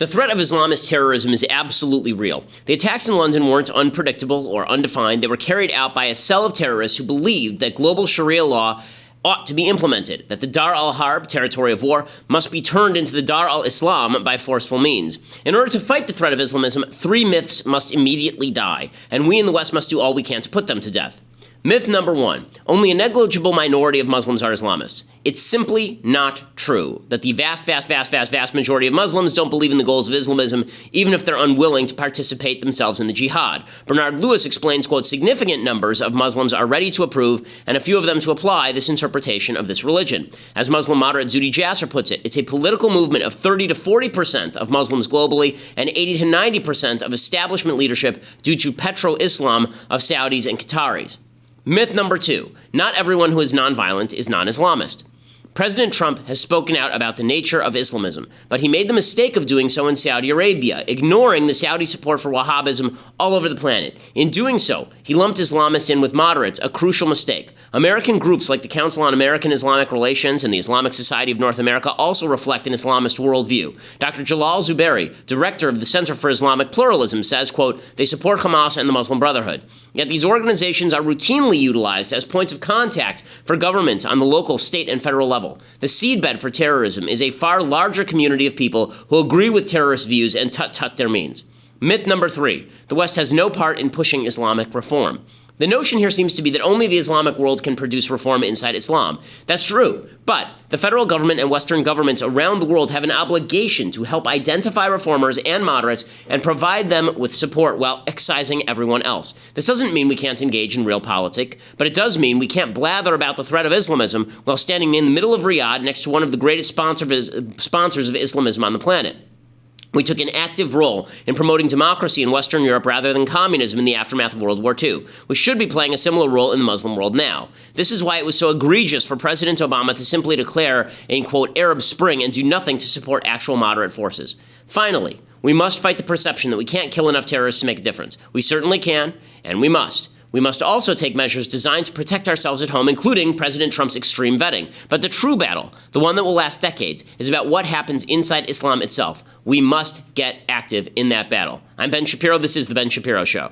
The threat of Islamist terrorism is absolutely real. The attacks in London weren't unpredictable or undefined. They were carried out by a cell of terrorists who believed that global Sharia law ought to be implemented, that the Dar al-Harb, territory of war, must be turned into the Dar al-Islam by forceful means. In order to fight the threat of Islamism, 3 myths must immediately die, and we in the West must do all we can to put them to death. Myth number 1, only a negligible minority of Muslims are Islamists. It's simply not true that the vast majority of Muslims don't believe in the goals of Islamism, even if they're unwilling to participate themselves in the jihad. Bernard Lewis explains, quote, significant numbers of Muslims are ready to approve, and a few of them to apply this interpretation of this religion. As Muslim moderate Zuhdi Jasser puts it, it's a political movement of 30 to 40% of Muslims globally and 80 to 90% of establishment leadership due to petro-Islam of Saudis and Qataris. Myth number 2, not everyone who is nonviolent is non-Islamist. President Trump has spoken out about the nature of Islamism, but he made the mistake of doing so in Saudi Arabia, ignoring the Saudi support for Wahhabism all over the planet. In doing so, he lumped Islamists in with moderates, a crucial mistake. American groups like the Council on American Islamic Relations and the Islamic Society of North America also reflect an Islamist worldview. Dr. Jalal Zuberi, director of the Center for Islamic Pluralism, says, quote, they support Hamas and the Muslim Brotherhood. Yet these organizations are routinely utilized as points of contact for governments on the local, state, and federal level. The seedbed for terrorism is a far larger community of people who agree with terrorist views and tut-tut their means. Myth number 3, the West has no part in pushing Islamic reform. The notion here seems to be that only the Islamic world can produce reform inside Islam. That's true, but the federal government and Western governments around the world have an obligation to help identify reformers and moderates and provide them with support while excising everyone else. This doesn't mean we can't engage in real politics, but it does mean we can't blather about the threat of Islamism while standing in the middle of Riyadh next to one of the greatest sponsors of Islamism on the planet. We took an active role in promoting democracy in Western Europe rather than communism in the aftermath of World War II. We should be playing a similar role in the Muslim world now. This is why it was so egregious for President Obama to simply declare a, quote, Arab Spring and do nothing to support actual moderate forces. Finally, we must fight the perception that we can't kill enough terrorists to make a difference. We certainly can, and we must. We must also take measures designed to protect ourselves at home, including President Trump's extreme vetting. But the true battle, the one that will last decades, is about what happens inside Islam itself. We must get active in that battle. I'm Ben Shapiro. This is The Ben Shapiro Show.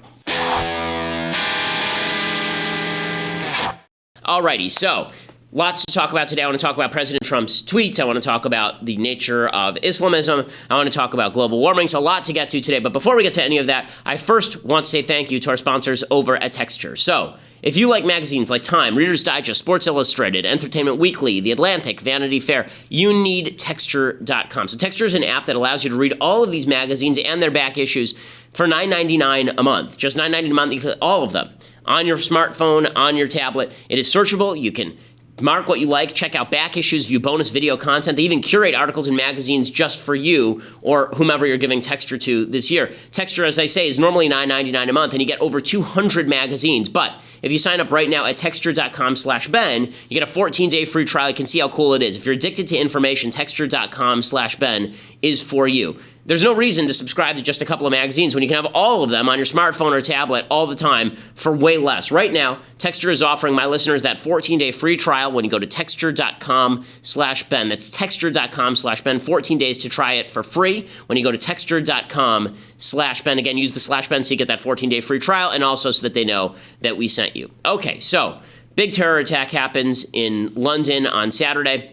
Alrighty, so lots to talk about today. I want to talk about President Trump's tweets. I want to talk about the nature of Islamism. I want to talk about global warming. So a lot to get to today. But before we get to any of that, I first want to say thank you to our sponsors over at Texture. So if you like magazines like Time, Reader's Digest, Sports Illustrated, Entertainment Weekly, The Atlantic, Vanity Fair, you need Texture.com. So Texture is an app that allows you to read all of these magazines and their back issues for $9.99 a month. Just $9.99 a month, you can all of them on your smartphone, on your tablet. It is searchable. You can mark what you like, check out back issues, view bonus video content. They even curate articles and magazines just for you or whomever you're giving Texture to this year. Texture, as I say, is normally $9.99 a month, and you get over 200 magazines. But if you sign up right now at texture.com/Ben, you get a 14-day free trial. You can see how cool it is. If you're addicted to information, texture.com/Ben is for you. There's no reason to subscribe to just a couple of magazines when you can have all of them on your smartphone or tablet all the time for way less. Right now, Texture is offering my listeners that 14-day free trial when you go to texture.com/Ben. That's texture.com/Ben. 14 days to try it for free when you go to texture.com/Ben. Again, use the /Ben so you get that 14-day free trial, and also so that they know that we sent you. Okay, so big terror attack happens in London on Saturday,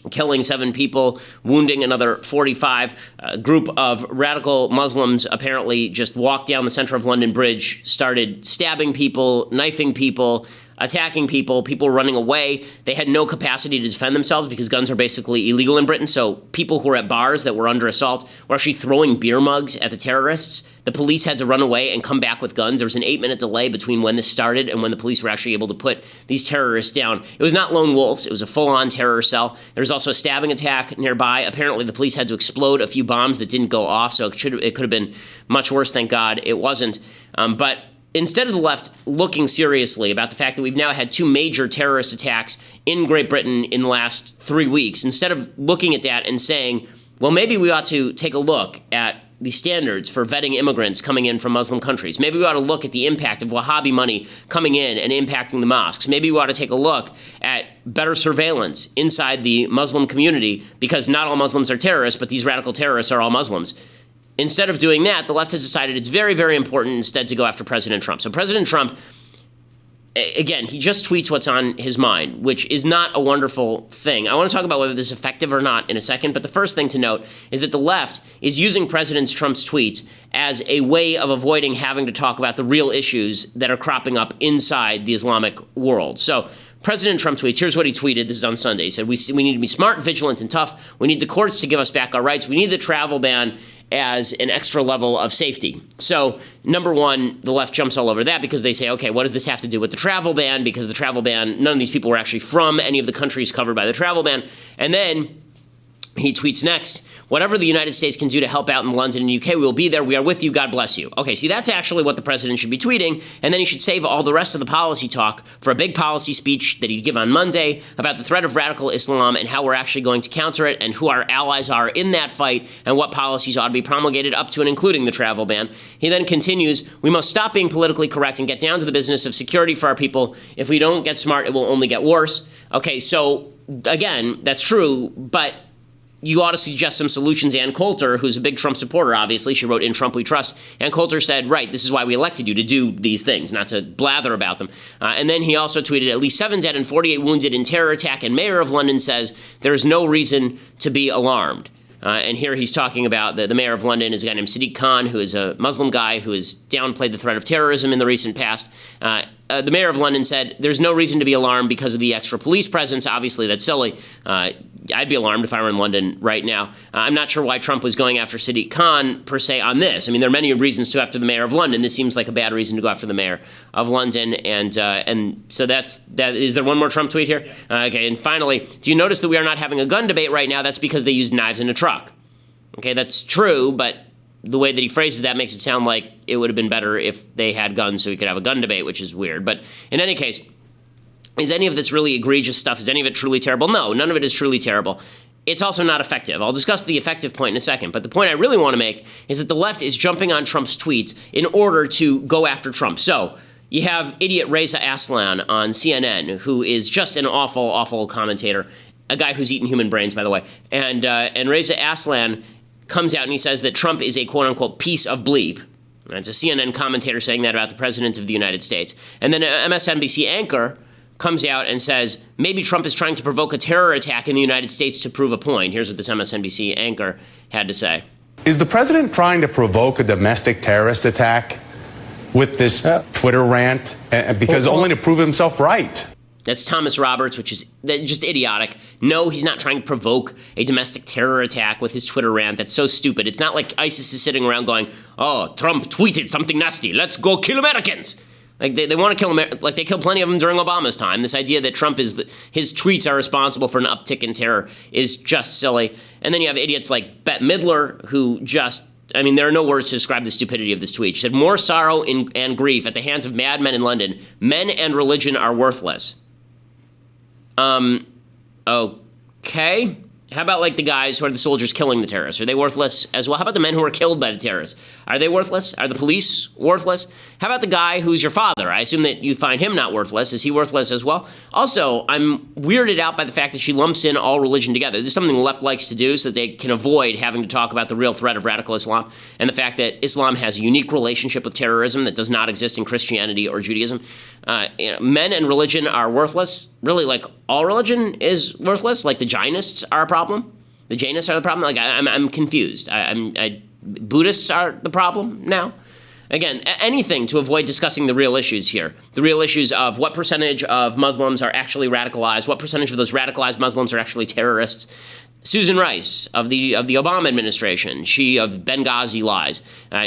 killing 7 people, wounding another 45. A group of radical Muslims apparently just walked down the center of London Bridge, started stabbing people, knifing people, attacking people, people running away. They had no capacity to defend themselves because guns are basically illegal in Britain. So people who were at bars that were under assault were actually throwing beer mugs at the terrorists. The police had to run away and come back with guns. There was an 8-minute delay between when this started and when the police were actually able to put these terrorists down. It was not lone wolves. It was a full-on terror cell. There was also a stabbing attack nearby. Apparently, the police had to explode a few bombs that didn't go off, so it could have been much worse. Thank God it wasn't. But instead of the left looking seriously about the fact that we've now had 2 major terrorist attacks in Great Britain in the last 3 weeks, instead of looking at that and saying, well, maybe we ought to take a look at the standards for vetting immigrants coming in from Muslim countries. Maybe we ought to look at the impact of Wahhabi money coming in and impacting the mosques. Maybe we ought to take a look at better surveillance inside the Muslim community, because not all Muslims are terrorists, but these radical terrorists are all Muslims. Instead of doing that, the left has decided it's very, very important instead to go after President Trump. So President Trump, again, he just tweets what's on his mind, which is not a wonderful thing. I want to talk about whether this is effective or not in a second, but the first thing to note is that the left is using President Trump's tweets as a way of avoiding having to talk about the real issues that are cropping up inside the Islamic world. So President Trump tweets, here's what he tweeted, this is on Sunday. He said, we need to be smart, vigilant, and tough. We need the courts to give us back our rights. We need the travel ban as an extra level of safety. So, number one, the left jumps all over that because they say, okay, what does this have to do with the travel ban? Because the travel ban, none of these people were actually from any of the countries covered by the travel ban. And then he tweets next, whatever the United States can do to help out in London and UK, we will be there. We are with you. God bless you. Okay, see, that's actually what the president should be tweeting, and then he should save all the rest of the policy talk for a big policy speech that he'd give on Monday about the threat of radical Islam and how we're actually going to counter it and who our allies are in that fight and what policies ought to be promulgated up to and including the travel ban. He then continues, we must stop being politically correct and get down to the business of security for our people. If we don't get smart, it will only get worse. Okay, so again, that's true, but you ought to suggest some solutions. Ann Coulter, who's a big Trump supporter, obviously, she wrote In Trump We Trust. Ann Coulter said, right, this is why we elected you, to do these things, not to blather about them. And then he also tweeted, at least 7 dead and 48 wounded in terror attack, and Mayor of London says there is no reason to be alarmed. And here he's talking about the mayor of London is a guy named Sadiq Khan, who is a Muslim guy who has downplayed the threat of terrorism in the recent past. The mayor of London said there's no reason to be alarmed because of the extra police presence. Obviously, that's silly. I'd be alarmed if I were in London right now. I'm not sure why Trump was going after Sadiq Khan, per se, on this. I mean, there are many reasons to go after the mayor of London. This seems like a bad reason to go after the mayor of London. And so that. Is there one more Trump tweet here? Okay, and finally, do you notice that we are not having a gun debate right now? That's because they used knives in a truck. Okay, that's true, but the way that he phrases that makes it sound like it would have been better if they had guns so we could have a gun debate, which is weird. But in any case, is any of this really egregious stuff? Is any of it truly terrible? No, none of it is truly terrible. It's also not effective. I'll discuss the effective point in a second. But the point I really want to make is that the left is jumping on Trump's tweets in order to go after Trump. So you have idiot Reza Aslan on CNN, who is just an awful, awful commentator, a guy who's eaten human brains, by the way. And Reza Aslan comes out and he says that Trump is a quote-unquote piece of bleep. It's a CNN commentator saying that about the president of the United States. And then an MSNBC anchor comes out and says, maybe Trump is trying to provoke a terror attack in the United States to prove a point. Here's what this MSNBC anchor had to say. Is the president trying to provoke a domestic terrorist attack with this Twitter rant? Because only to prove himself right. That's Thomas Roberts, which is just idiotic. No, he's not trying to provoke a domestic terror attack with his Twitter rant. That's so stupid. It's not like ISIS is sitting around going, oh, Trump tweeted something nasty. Let's go kill Americans. Like, they want to kill like they killed plenty of them during Obama's time. This idea that Trump his tweets are responsible for an uptick in terror is just silly. And then you have idiots like Bette Midler, who just, I mean, there are no words to describe the stupidity of this tweet. She said, more sorrow and grief at the hands of madmen in London. Men and religion are worthless. Okay. How about like the guys who are the soldiers killing the terrorists? Are they worthless as well? How about the men who were killed by the terrorists? Are they worthless? Are the police worthless? How about the guy who's your father? I assume that you find him not worthless. Is he worthless as well? Also, I'm weirded out by the fact that she lumps in all religion together. This is something the left likes to do so that they can avoid having to talk about the real threat of radical Islam and the fact that Islam has a unique relationship with terrorism that does not exist in Christianity or Judaism. Men and religion are worthless. Really, like, all religion is worthless? Like the Jainists are a problem? The Jainists are the problem? Like, I'm confused. Buddhists are the problem now? Again, anything to avoid discussing the real issues here. The real issues of what percentage of Muslims are actually radicalized, what percentage of those radicalized Muslims are actually terrorists. Susan Rice of the Obama administration, she of Benghazi lies.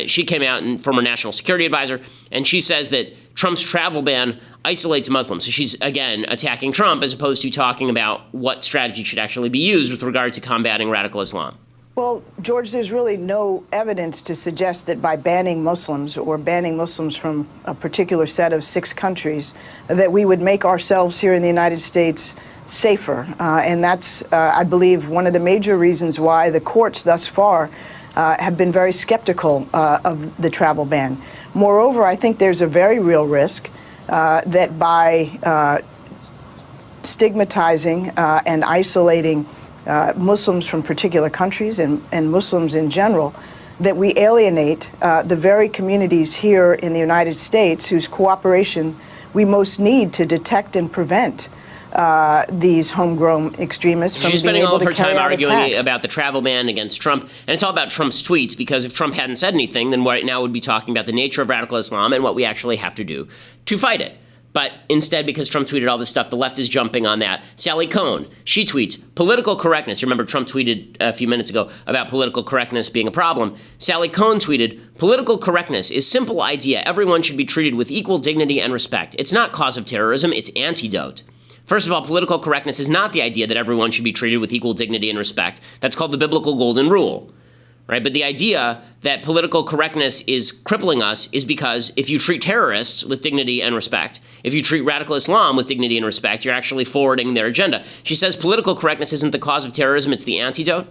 She came out, and former national security advisor, and she says that Trump's travel ban isolates Muslims. So she's, again, attacking Trump as opposed to talking about what strategy should actually be used with regard to combating radical Islam. Well, George, there's really no evidence to suggest that by banning Muslims or banning Muslims from a particular set of 6 countries, that we would make ourselves here in the United States safer. And that's, I believe, one of the major reasons why the courts thus far have been very skeptical of the travel ban. Moreover, I think there's a very real risk that by stigmatizing and isolating Muslims from particular countries and Muslims in general, that we alienate the very communities here in the United States whose cooperation we most need to detect and prevent these homegrown extremists from She's being spending all able of her to carry time out arguing attacks. about the travel ban against Trump, and it's all about Trump's tweets, because if Trump hadn't said anything, then right now we'd be talking about the nature of radical Islam and what we actually have to do to fight it. But instead, because Trump tweeted all this stuff, the left is jumping on that. Sally Cohn, she tweets, political correctness. Remember, Trump tweeted a few minutes ago about political correctness being a problem. Sally Cohn tweeted, political correctness is simple idea. Everyone should be treated with equal dignity and respect. It's not cause of terrorism, it's antidote. First of all, political correctness is not the idea that everyone should be treated with equal dignity and respect. That's called the biblical golden rule. Right? But the idea that political correctness is crippling us is because if you treat terrorists with dignity and respect, if you treat radical Islam with dignity and respect, you're actually forwarding their agenda. She says political correctness isn't the cause of terrorism, it's the antidote.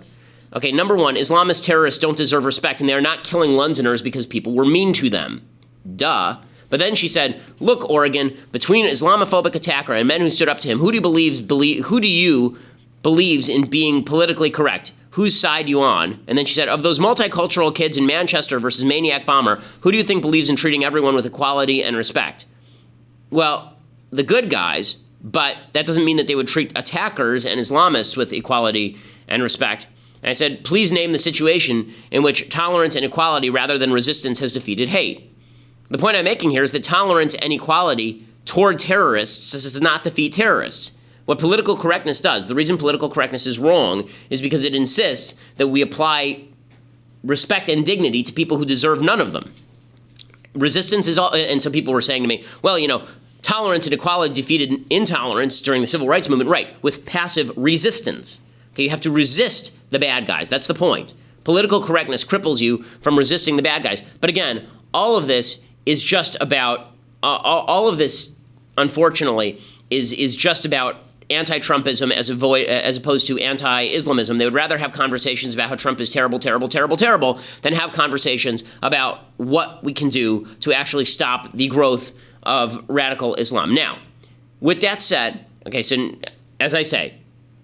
Okay, number one, Islamist terrorists don't deserve respect, and they're not killing Londoners because people were mean to them. Duh. But then she said, look, Oregon, between an Islamophobic attacker and men who stood up to him, who do you believes in being politically correct? Whose side you on? And then she said, of those multicultural kids in Manchester versus maniac bomber, who do you think believes in treating everyone with equality and respect? Well, the good guys, but that doesn't mean that they would treat attackers and Islamists with equality and respect. And I said, please name the situation in which tolerance and equality rather than resistance has defeated hate. The point I'm making here is that tolerance and equality toward terrorists does not defeat terrorists. What political correctness does, the reason political correctness is wrong is because it insists that we apply respect and dignity to people who deserve none of them. Resistance is all, and some people were saying to me, well, tolerance and equality defeated intolerance during the civil rights movement, right, with passive resistance. Okay, you have to resist the bad guys. That's the point. Political correctness cripples you from resisting the bad guys. But again, all of this is just about, all of this, unfortunately, is just about anti-Trumpism as opposed to anti-Islamism. They would rather have conversations about how Trump is terrible, terrible, terrible, terrible, than have conversations about what we can do to actually stop the growth of radical Islam. Now, with that said, okay, so as I say,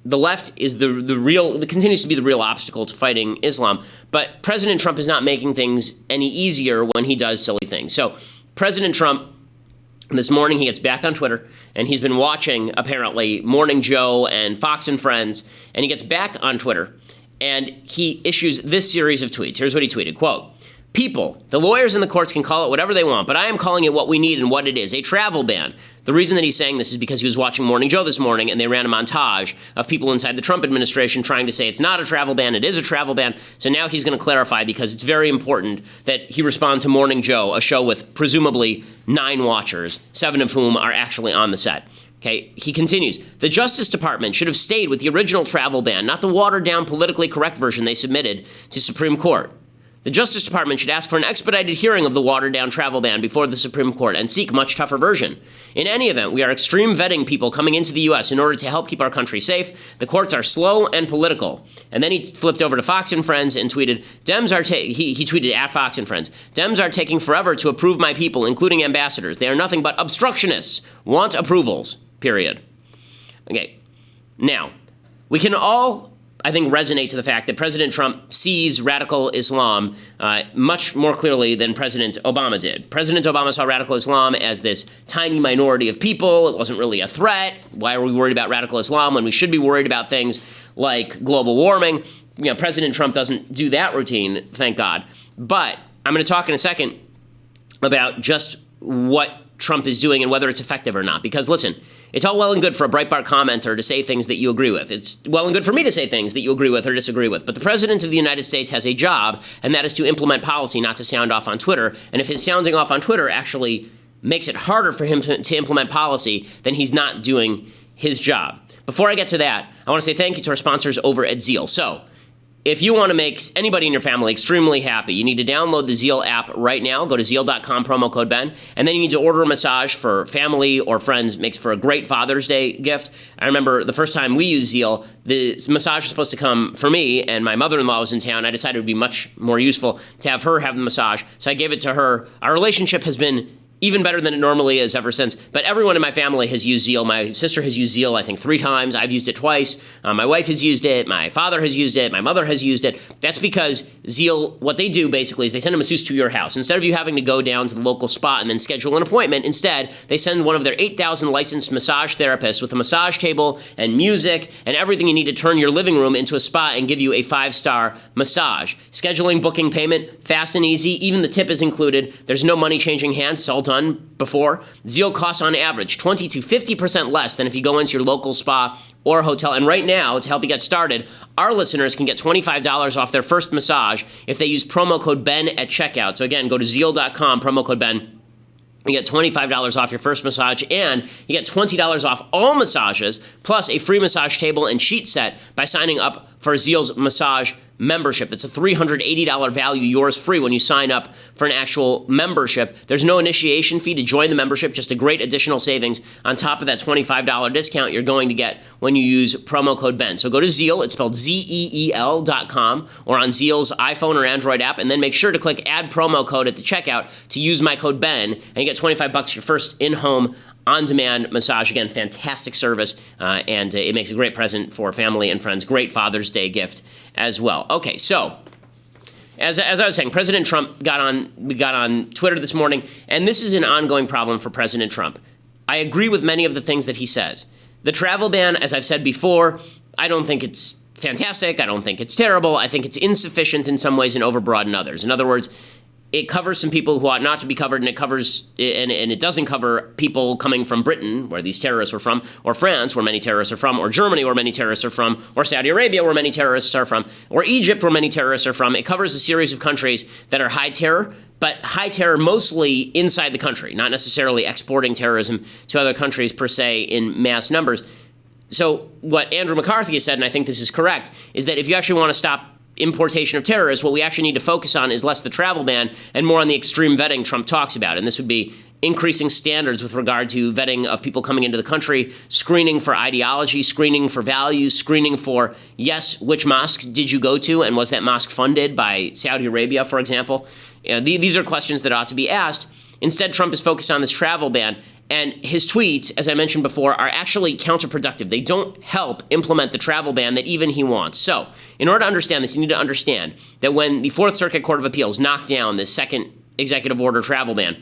the left is continues to be the real obstacle to fighting Islam, but President Trump is not making things any easier when he does silly things. So President Trump, this morning, he gets back on Twitter, and he's been watching, apparently, Morning Joe and Fox and Friends, and he gets back on Twitter, and he issues this series of tweets. Here's what he tweeted, quote, people, the lawyers in the courts can call it whatever they want, but I am calling it what we need and what it is, a travel ban. The reason that he's saying this is because he was watching Morning Joe this morning, and they ran a montage of people inside the Trump administration trying to say it's not a travel ban, it is a travel ban. So now he's going to clarify, because it's very important that he respond to Morning Joe, a show with presumably 9 watchers, 7 of whom are actually on the set. Okay, he continues, the Justice Department should have stayed with the original travel ban, not the watered-down politically correct version they submitted to Supreme Court. The Justice Department should ask for an expedited hearing of the watered-down travel ban before the Supreme Court and seek much tougher version. In any event, we are extreme vetting people coming into the U.S. in order to help keep our country safe. The courts are slow and political. And then he flipped over to Fox and Friends and tweeted, he tweeted at Fox and Friends, Dems are taking forever to approve my people, including ambassadors. They are nothing but obstructionists, want approvals, period. Okay, now, we can all, I think, resonate to the fact that President Trump sees radical Islam much more clearly than President Obama did. President Obama saw radical Islam as this tiny minority of people. It wasn't really a threat. Why are we worried about radical Islam when we should be worried about things like global warming? President Trump doesn't do that routine, thank God. But I'm going to talk in a second about just what Trump is doing and whether it's effective or not. Because listen, it's all well and good for a Breitbart commenter to say things that you agree with. It's well and good for me to say things that you agree with or disagree with. But the President of the United States has a job, and that is to implement policy, not to sound off on Twitter. And if his sounding off on Twitter actually makes it harder for him to implement policy, then he's not doing his job. Before I get to that, I want to say thank you to our sponsors over at Zeal. So, if you want to make anybody in your family extremely happy, you need to download the Zeal app right now. Go to Zeal.com, promo code Ben, and then you need to order a massage for family or friends. Makes for a great Father's Day gift. I remember the first time we used Zeal, the massage was supposed to come for me, and my mother-in-law was in town. I decided it would be much more useful to have her have the massage, so I gave it to her. Our relationship has been even better than it normally is ever since. But everyone in my family has used Zeal. My sister has used Zeal, I think, 3 times. I've used it twice. My wife has used it. My father has used it. My mother has used it. That's because Zeal, what they do basically is they send a masseuse to your house. Instead of you having to go down to the local spa and then schedule an appointment, instead, they send one of their 8,000 licensed massage therapists with a massage table and music and everything you need to turn your living room into a spa and give you a 5-star massage. Scheduling, booking, payment, fast and easy. Even the tip is included. There's no money changing hands. It's all done before. Zeal costs on average 20 to 50% less than if you go into your local spa or hotel. And right now, to help you get started, our listeners can get $25 off their first massage if they use promo code Ben at checkout. So again, go to Zeal.com, promo code Ben. You get $25 off your first massage, and you get $20 off all massages, plus a free massage table and sheet set by signing up for Zeal's massage membership. That's a $380 value, yours free when you sign up for an actual membership. There's no initiation fee to join the membership, just a great additional savings on top of that $25 discount you're going to get when you use promo code Ben. So go to Zeal, it's spelled ZEEL.com, or on Zeal's iPhone or Android app, and then make sure to click add promo code at the checkout to use my code Ben, and you get $25 your first in-home on-demand massage. Again, fantastic service, and it makes a great present for family and friends. Great Father's Day gift as well. Okay, so as I was saying, President Trump got on Twitter this morning, and this is an ongoing problem for President Trump. I agree with many of the things that he says. The travel ban, as I've said before, I don't think it's fantastic. I don't think it's terrible. I think it's insufficient in some ways and overbroad in others. In other words, it covers some people who ought not to be covered, and it doesn't cover people coming from Britain, where these terrorists were from, or France, where many terrorists are from, or Germany, where many terrorists are from, or Saudi Arabia, where many terrorists are from, or Egypt, where many terrorists are from. It covers a series of countries that are high terror, but high terror mostly inside the country, not necessarily exporting terrorism to other countries per se in mass numbers. So what Andrew McCarthy has said, and I think this is correct, is that if you actually want to stop importation of terrorists, what we actually need to focus on is less the travel ban and more on the extreme vetting Trump talks about. And this would be increasing standards with regard to vetting of people coming into the country, screening for ideology, screening for values, screening for, yes, which mosque did you go to, and was that mosque funded by Saudi Arabia, for example? These are questions that ought to be asked. Instead, Trump is focused on this travel ban, and his tweets, as I mentioned before, are actually counterproductive. They don't help implement the travel ban that even he wants. So, in order to understand this, you need to understand that when the Fourth Circuit Court of Appeals knocked down the second executive order travel ban,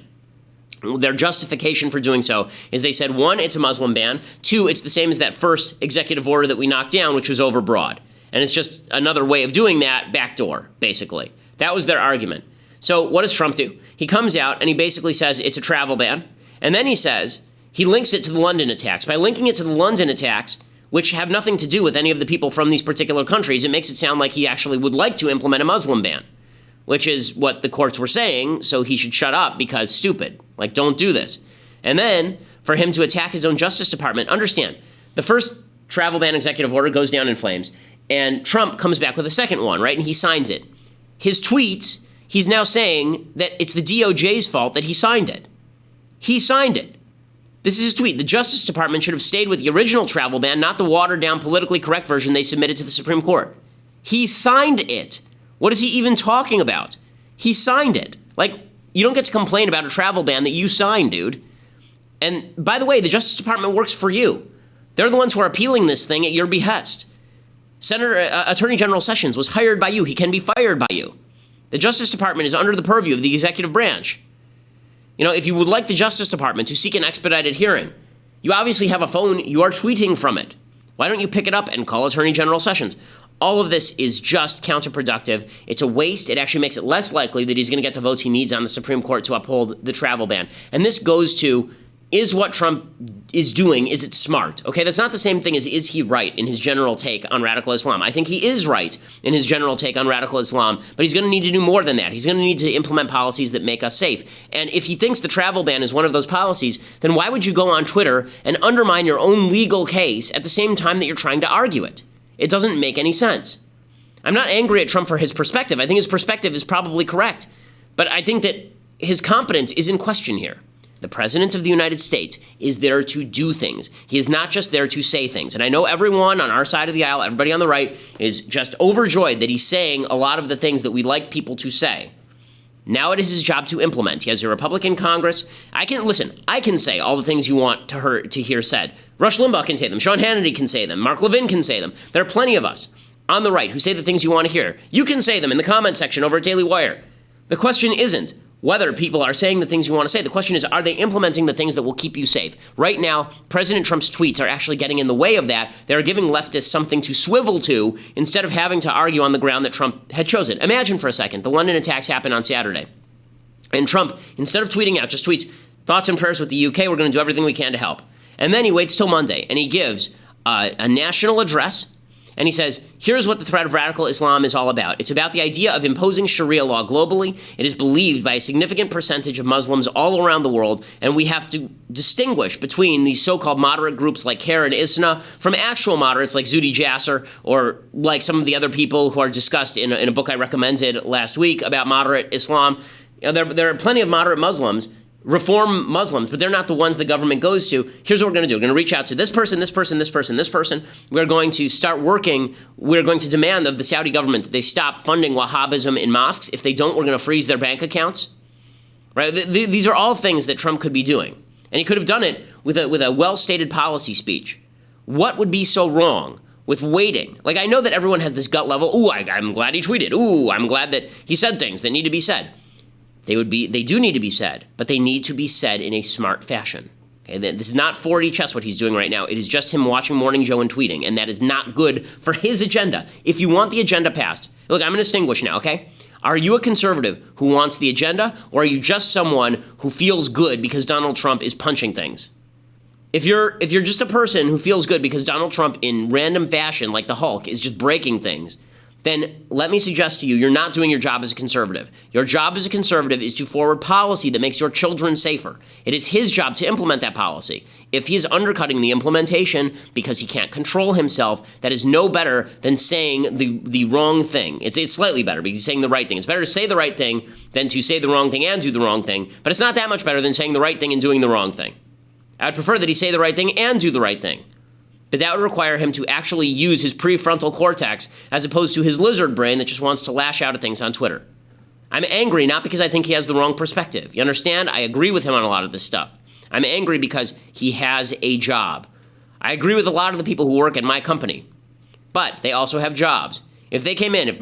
their justification for doing so is they said, 1, it's a Muslim ban. 2, it's the same as that first executive order that we knocked down, which was overbroad. And it's just another way of doing that backdoor, basically. That was their argument. So what does Trump do? He comes out and he basically says it's a travel ban. And then he says, he links it to the London attacks. By linking it to the London attacks, which have nothing to do with any of the people from these particular countries, it makes it sound like he actually would like to implement a Muslim ban, which is what the courts were saying, so he should shut up because stupid. Like, don't do this. And then, for him to attack his own Justice Department, understand, the first travel ban executive order goes down in flames, and Trump comes back with a second one, right? And he signs it. His tweets, he's now saying that it's the DOJ's fault that he signed it. He signed it. This is his tweet. The Justice Department should have stayed with the original travel ban, not the watered-down, politically correct version they submitted to the Supreme Court. He signed it. What is he even talking about? He signed it. Like, you don't get to complain about a travel ban that you signed, dude. And by the way, the Justice Department works for you. They're the ones who are appealing this thing at your behest. Attorney General Sessions was hired by you. He can be fired by you. The Justice Department is under the purview of the executive branch. You know, if you would like the Justice Department to seek an expedited hearing, you obviously have a phone, you are tweeting from it. Why don't you pick it up and call Attorney General Sessions? All of this is just counterproductive. It's a waste. It actually makes it less likely that he's going to get the votes he needs on the Supreme Court to uphold the travel ban. And this goes to, is what Trump is doing, is it smart? Okay, that's not the same thing as is he right in his general take on radical Islam. I think he is right in his general take on radical Islam, but he's going to need to do more than that. He's going to need to implement policies that make us safe. And if he thinks the travel ban is one of those policies, then why would you go on Twitter and undermine your own legal case at the same time that you're trying to argue it? It doesn't make any sense. I'm not angry at Trump for his perspective. I think his perspective is probably correct. But I think that his competence is in question here. The President of the United States is there to do things. He is not just there to say things. And I know everyone on our side of the aisle, everybody on the right, is just overjoyed that he's saying a lot of the things that we like people to say. Now it is his job to implement. He has a Republican Congress. I can say all the things you want to hear said. Rush Limbaugh can say them. Sean Hannity can say them. Mark Levin can say them. There are plenty of us on the right who say the things you want to hear. You can say them in the comment section over at Daily Wire. The question isn't whether people are saying the things you want to say. The question is, are they implementing the things that will keep you safe? Right now, President Trump's tweets are actually getting in the way of that. They're giving leftists something to swivel to instead of having to argue on the ground that Trump had chosen. Imagine for a second, the London attacks happened on Saturday. And Trump, instead of tweeting out, just tweets, thoughts and prayers with the UK, we're going to do everything we can to help. And then he waits till Monday, and he gives a national address. And he says, here's what the threat of radical Islam is all about. It's about the idea of imposing Sharia law globally. It is believed by a significant percentage of Muslims all around the world, and we have to distinguish between these so-called moderate groups like CAIR and ISNA from actual moderates like Zuhdi Jasser or like some of the other people who are discussed in a book I recommended last week about moderate Islam. You know, there are plenty of moderate Muslims, reform Muslims, but they're not the ones the government goes to. Here's what we're going to do. We're going to reach out to this person, this person, this person, this person. We're going to start working. We're going to demand of the Saudi government that they stop funding Wahhabism in mosques. If they don't, we're going to freeze their bank accounts. Right? These are all things that Trump could be doing. And he could have done it with a well-stated policy speech. What would be so wrong with waiting? Like, I know that everyone has this gut level, ooh, I'm glad he tweeted. Ooh, I'm glad that he said things that need to be said. They do need to be said, but they need to be said in a smart fashion. Okay, this is not 4D chess what he's doing right now. It is just him watching Morning Joe and tweeting, and that is not good for his agenda. If you want the agenda passed, look, I'm going to distinguish now, okay? Are you a conservative who wants the agenda, or are you just someone who feels good because Donald Trump is punching things? If you're just a person who feels good because Donald Trump in random fashion, like the Hulk, is just breaking things, then let me suggest to you, you're not doing your job as a conservative. Your job as a conservative is to forward policy that makes your children safer. It is his job to implement that policy. If he is undercutting the implementation because he can't control himself, that is no better than saying the wrong thing. It's slightly better because he's saying the right thing. It's better to say the right thing than to say the wrong thing and do the wrong thing, but it's not that much better than saying the right thing and doing the wrong thing. I would prefer that he say the right thing and do the right thing. But that would require him to actually use his prefrontal cortex as opposed to his lizard brain that just wants to lash out at things on Twitter. I'm angry not because I think he has the wrong perspective. You understand? I agree with him on a lot of this stuff. I'm angry because he has a job. I agree with a lot of the people who work at my company, but they also have jobs. If they came in, if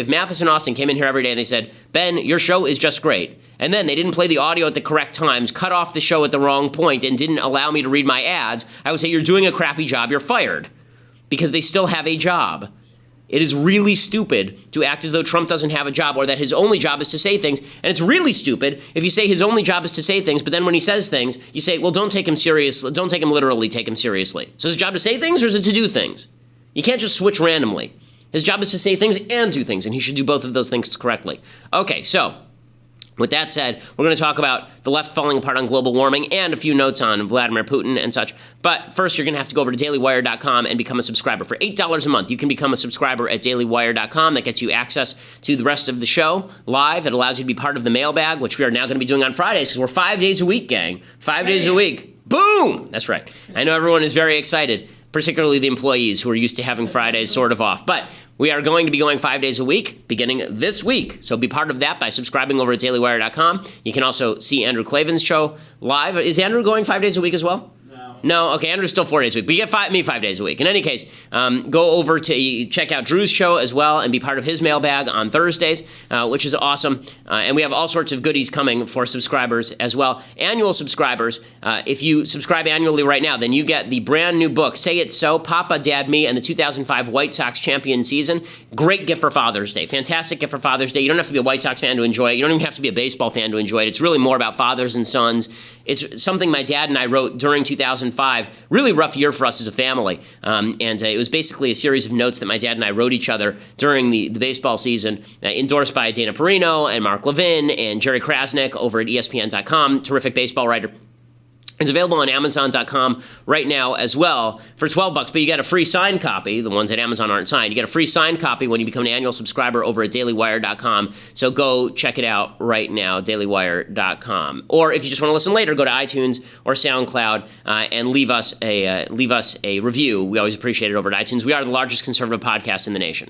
Mathis and Austin came in here every day and they said, Ben, your show is just great, and then they didn't play the audio at the correct times, cut off the show at the wrong point, and didn't allow me to read my ads, I would say, you're doing a crappy job, you're fired. Because they still have a job. It is really stupid to act as though Trump doesn't have a job or that his only job is to say things. And it's really stupid if you say his only job is to say things, but then when he says things, you say, well, don't take him seriously. Don't take him literally, take him seriously. So his job to say things or is it to do things? You can't just switch randomly. His job is to say things and do things, and he should do both of those things correctly. Okay, so with that said, we're going to talk about the left falling apart on global warming and a few notes on Vladimir Putin and such. But first, you're going to have to go over to dailywire.com and become a subscriber. For $8 a month, you can become a subscriber at dailywire.com. That gets you access to the rest of the show live. It allows you to be part of the mailbag, which we are now going to be doing on Fridays because we're 5 days a week, gang. 5 days a week. Boom! That's right. I know everyone is very excited, particularly the employees who are used to having Fridays sort of off. But we are going to be going 5 days a week beginning this week. So be part of that by subscribing over at dailywire.com. You can also see Andrew Klavan's show live. Is Andrew going 5 days a week as well? No, okay, Andrew's still 4 days a week, but you get me 5 days a week. In any case, go over to check out Drew's show as well and be part of his mailbag on Thursdays, which is awesome. And we have all sorts of goodies coming for subscribers as well. Annual subscribers, if you subscribe annually right now, then you get the brand new book, Say It So, Papa, Dad, Me, and the 2005 White Sox champion season. Great gift for Father's Day. Fantastic gift for Father's Day. You don't have to be a White Sox fan to enjoy it. You don't even have to be a baseball fan to enjoy it. It's really more about fathers and sons. It's something my dad and I wrote during 2005. Really rough year for us as a family. And it was basically a series of notes that my dad and I wrote each other during the baseball season, endorsed by Dana Perino and Mark Levin and Jerry Krasnick over at ESPN.com, terrific baseball writer. It's available on Amazon.com right now as well for $12, but you get a free signed copy. The ones at Amazon aren't signed. You get a free signed copy when you become an annual subscriber over at DailyWire.com. So go check it out right now, DailyWire.com. Or if you just want to listen later, go to iTunes or SoundCloud and leave us a review. We always appreciate it over at iTunes. We are the largest conservative podcast in the nation.